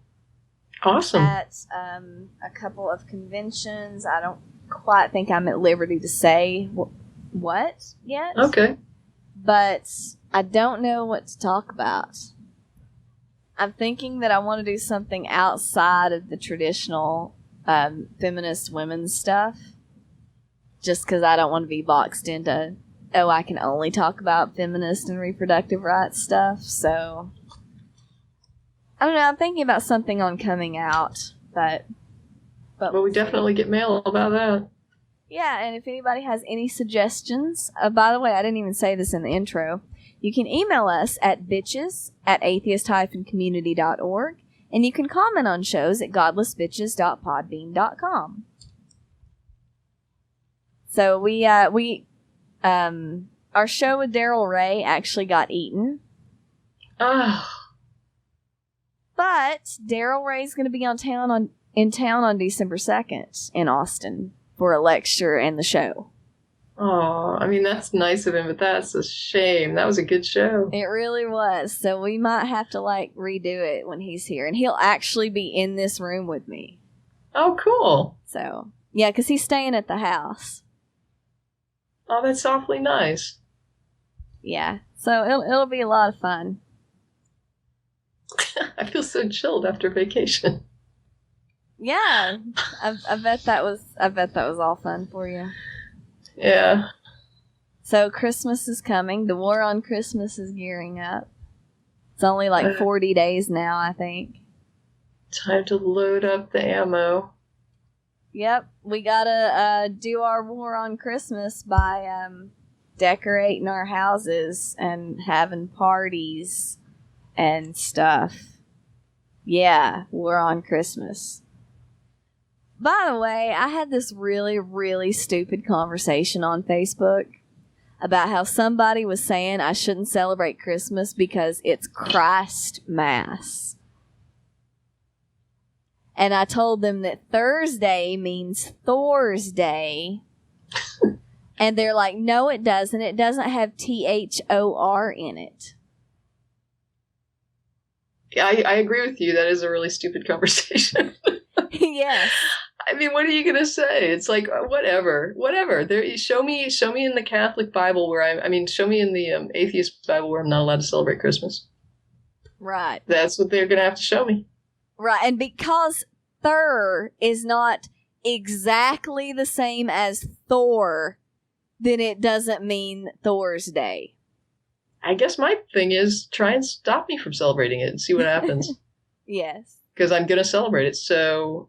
Awesome. At a couple of conventions. I don't quite think I'm at liberty to say what yet. Okay. But I don't know what to talk about. I'm thinking that I want to do something outside of the traditional feminist women's stuff. Just because I don't want to be boxed into, I can only talk about feminist and reproductive rights stuff. So, I don't know. I'm thinking about something on coming out, but well, we definitely get mail about that. Yeah, and if anybody has any suggestions, by the way, I didn't even say this in the intro, you can email us at bitches@atheist-community.org, and you can comment on shows at godlessbitches.podbean.com. So our show with Daryl Ray actually got eaten. Oh. But Daryl Ray's going to be in town on December 2nd in Austin for a lecture and the show. Oh, I mean, that's nice of him, but that's a shame. That was a good show. It really was. So we might have to redo it when he's here, and he'll actually be in this room with me. Oh, cool. So yeah, because he's staying at the house. Oh, that's awfully nice. Yeah, so it'll be a lot of fun. I feel so chilled after vacation. Yeah, I bet that was all fun for you. Yeah. So Christmas is coming. The war on Christmas is gearing up. It's only 40 days now, I think. Time to load up the ammo. Yep, we gotta do our war on Christmas by decorating our houses and having parties and stuff. Yeah, war on Christmas. By the way, I had this really, really stupid conversation on Facebook about how somebody was saying I shouldn't celebrate Christmas because it's Christ Mass. And I told them that Thursday means Thor's Day. And they're like, no, it doesn't. It doesn't have THOR in it. Yeah, I agree with you. That is a really stupid conversation. Yes. I mean, what are you going to say? It's like, whatever. There, show me in the Catholic Bible show me in the Atheist Bible where I'm not allowed to celebrate Christmas. Right. That's what they're going to have to show me. Right, and because Thur is not exactly the same as Thor, then it doesn't mean Thor's Day. I guess my thing is try and stop me from celebrating it and see what happens. Yes. Because I'm going to celebrate it. So,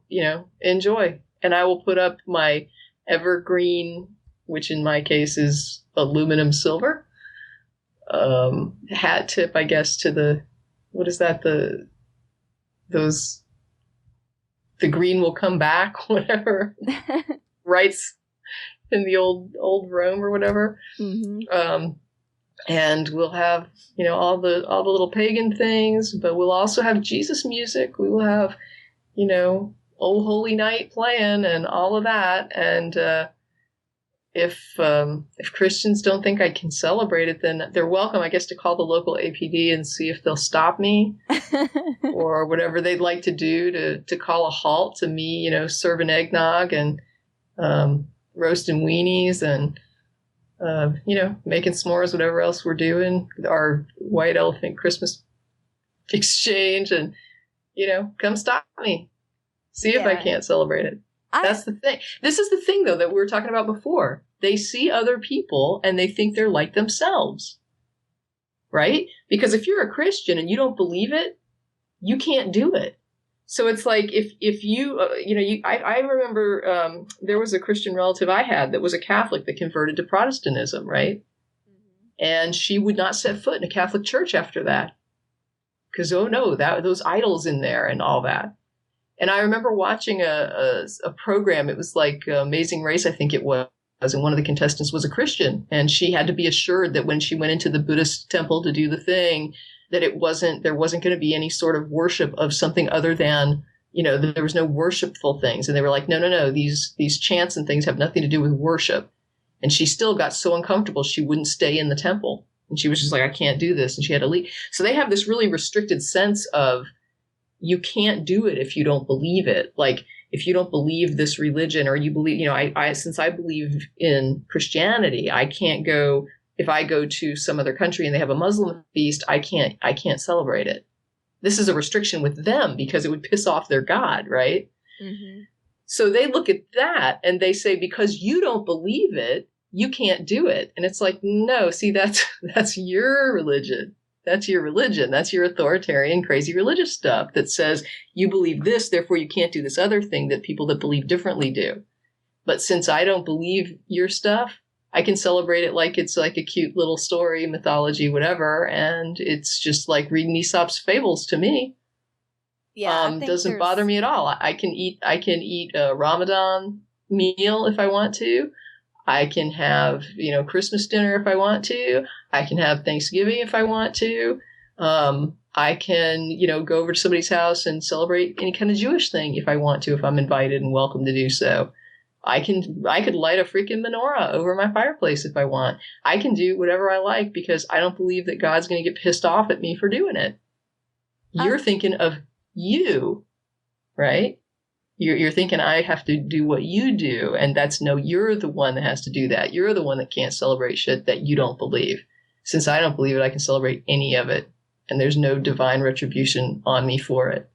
enjoy. And I will put up my evergreen, which in my case is aluminum silver, hat tip, I guess, to the, what is that? The green will come back, whatever. Rights in the old Rome or whatever. Mm-hmm. And we'll have, all the little pagan things, but we'll also have Jesus music. We will have, Old Holy Night playing and all of that. And if Christians don't think I can celebrate it, then they're welcome, I guess, to call the local APD and see if they'll stop me or whatever they'd like to do to call a halt to me, serving eggnog and roasting weenies and making s'mores, whatever else we're doing, our white elephant Christmas exchange, and, come stop me. See if I can't celebrate it. That's the thing. This is the thing, though, that we were talking about before. They see other people and they think they're like themselves. Right? Because if you're a Christian and you don't believe it, you can't do it. So it's like if you, I remember there was a Christian relative I had that was a Catholic that converted to Protestantism, right? Mm-hmm. And she would not set foot in a Catholic church after that. because, oh no, those idols in there and all that. And I remember watching a program. It was like Amazing Race, I think it was. And one of the contestants was a Christian, and she had to be assured that when she went into the Buddhist temple to do the thing, that there wasn't going to be any sort of worship of something other than, that there was no worshipful things. And they were like, no, these chants and things have nothing to do with worship. And she still got so uncomfortable, she wouldn't stay in the temple. And she was just like, I can't do this. And she had to leave. So they have this really restricted sense of, you can't do it if you don't believe it. Like, if you don't believe this religion, or you believe, since I believe in Christianity, I can't go, if I go to some other country and they have a Muslim feast, I can't celebrate it. This is a restriction with them because it would piss off their God, right? Mm-hmm. So they look at that and they say, because you don't believe it, you can't do it. And it's like, no, see, that's your religion. That's your religion. That's your authoritarian, crazy religious stuff that says you believe this, therefore you can't do this other thing that people that believe differently do. But since I don't believe your stuff, I can celebrate it like it's like a cute little story, mythology, whatever. And it's just like reading Aesop's fables to me. Yeah, doesn't bother me at all. I can eat a Ramadan meal if I want to. I can have, Christmas dinner if I want to. I can have Thanksgiving if I want to. I can, go over to somebody's house and celebrate any kind of Jewish thing if I want to, if I'm invited and welcome to do so. I could light a freaking menorah over my fireplace if I want. I can do whatever I like because I don't believe that God's going to get pissed off at me for doing it. You're thinking of you, right? You're thinking I have to do what you do, and you're the one that has to do that. You're the one that can't celebrate shit that you don't believe. Since I don't believe it, I can celebrate any of it, and there's no divine retribution on me for it.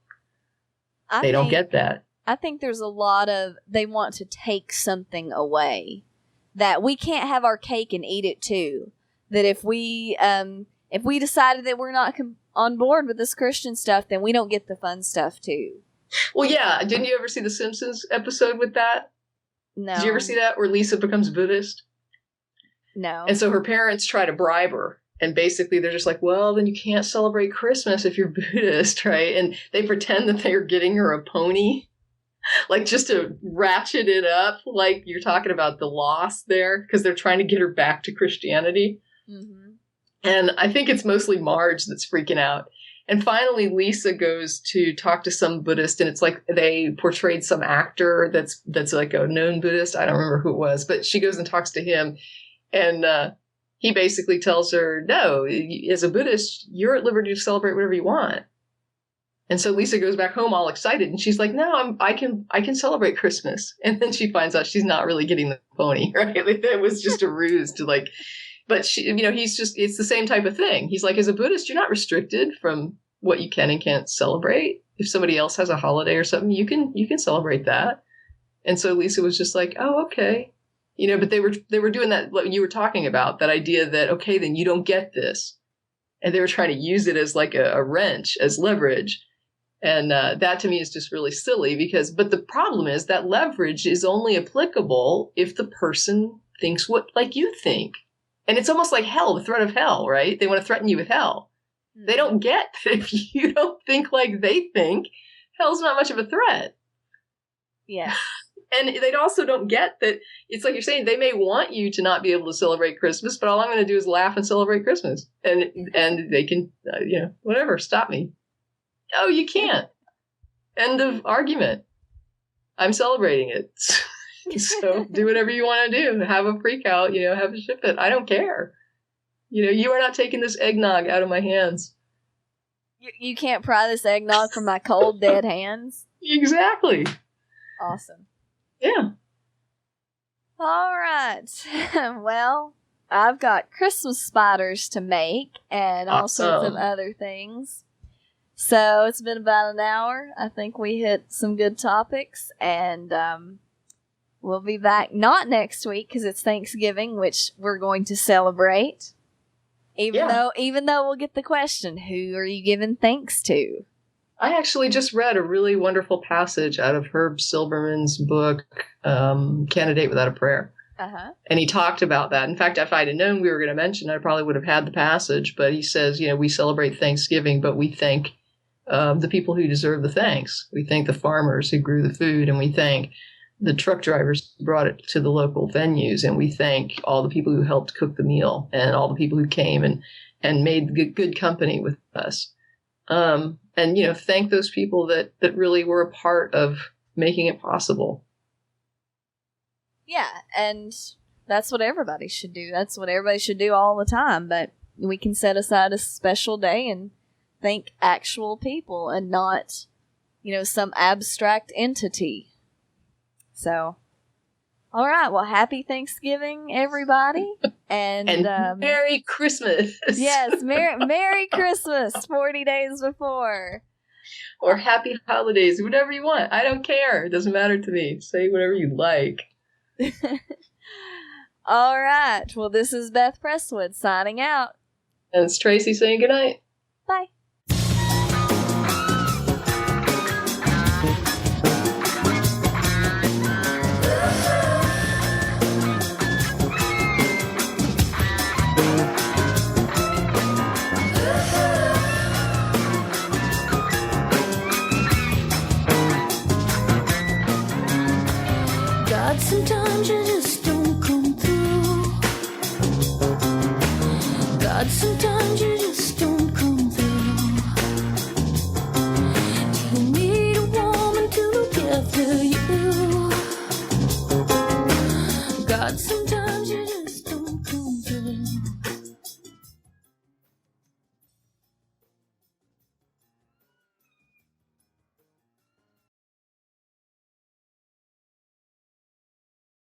They don't get that. I think there's a lot of, they want to take something away, that we can't have our cake and eat it too. That if we decided that we're not on board with this Christian stuff, then we don't get the fun stuff too. Well, yeah. Didn't you ever see the Simpsons episode with that? No. Did you ever see that where Lisa becomes Buddhist? No. And so her parents try to bribe her. And basically they're just like, well, then you can't celebrate Christmas if you're Buddhist, right? And they pretend that they're getting her a pony, like just to ratchet it up. Like you're talking about the loss there, because they're trying to get her back to Christianity. Mm-hmm. And I think it's mostly Marge that's freaking out. And finally, Lisa goes to talk to some Buddhist, and it's like they portrayed some actor that's like a known Buddhist. I don't remember who it was, but she goes and talks to him, and he basically tells her, no, as a Buddhist, you're at liberty to celebrate whatever you want. And so Lisa goes back home all excited, and she's like, no, I can celebrate Christmas. And then she finds out she's not really getting the pony, right? Like, it was just a ruse to like... But she, it's the same type of thing. He's like, as a Buddhist, you're not restricted from what you can and can't celebrate. If somebody else has a holiday or something, you can celebrate that. And so Lisa was just like, oh, okay. But they were doing that, what you were talking about, that idea that, okay, then you don't get this. And they were trying to use it as like a wrench, as leverage. And that to me is just really silly but the problem is that leverage is only applicable if the person thinks what like you think. And it's almost like hell, the threat of hell, right? They want to threaten you with hell. Mm-hmm. They don't get that if you don't think like they think, hell's not much of a threat. Yeah. And they also don't get that it's like you're saying, they may want you to not be able to celebrate Christmas, but all I'm going to do is laugh and celebrate Christmas. And they can, whatever, stop me. Oh, you can't. End of argument. I'm celebrating it. So do whatever you want to do. Have a freak out, have a ship it. I don't care. You are not taking this eggnog out of my hands. You can't pry this eggnog from my cold, dead hands. Exactly. Awesome. Yeah. All right. Well, I've got Christmas spiders to make and all sorts of other things. So it's been about an hour. I think we hit some good topics, and we'll be back not next week because it's Thanksgiving, which we're going to celebrate. Even though we'll get the question, who are you giving thanks to? I actually just read a really wonderful passage out of Herb Silberman's book, Candidate Without a Prayer. And he talked about that. In fact, if I'd have known we were going to mention it, I probably would have had the passage. But he says, we celebrate Thanksgiving, but we thank the people who deserve the thanks. We thank the farmers who grew the food, and we thank the truck drivers who brought it to the local venues, and we thank all the people who helped cook the meal, and all the people who came and made good company with us. And thank those people that really were a part of making it possible. Yeah, and that's what everybody should do. That's what everybody should do all the time. But we can set aside a special day and thank actual people and not, some abstract entity. So, all right. Well, happy Thanksgiving, everybody. And Merry Christmas. Yes, Merry Christmas 40 days before. Or Happy Holidays, whatever you want. I don't care. It doesn't matter to me. Say whatever you like. All right. Well, this is Beth Presswood signing out. And it's Tracie saying goodnight. Bye. God, sometimes you just don't come through. God, sometimes you just don't come through. You need a woman to look after you.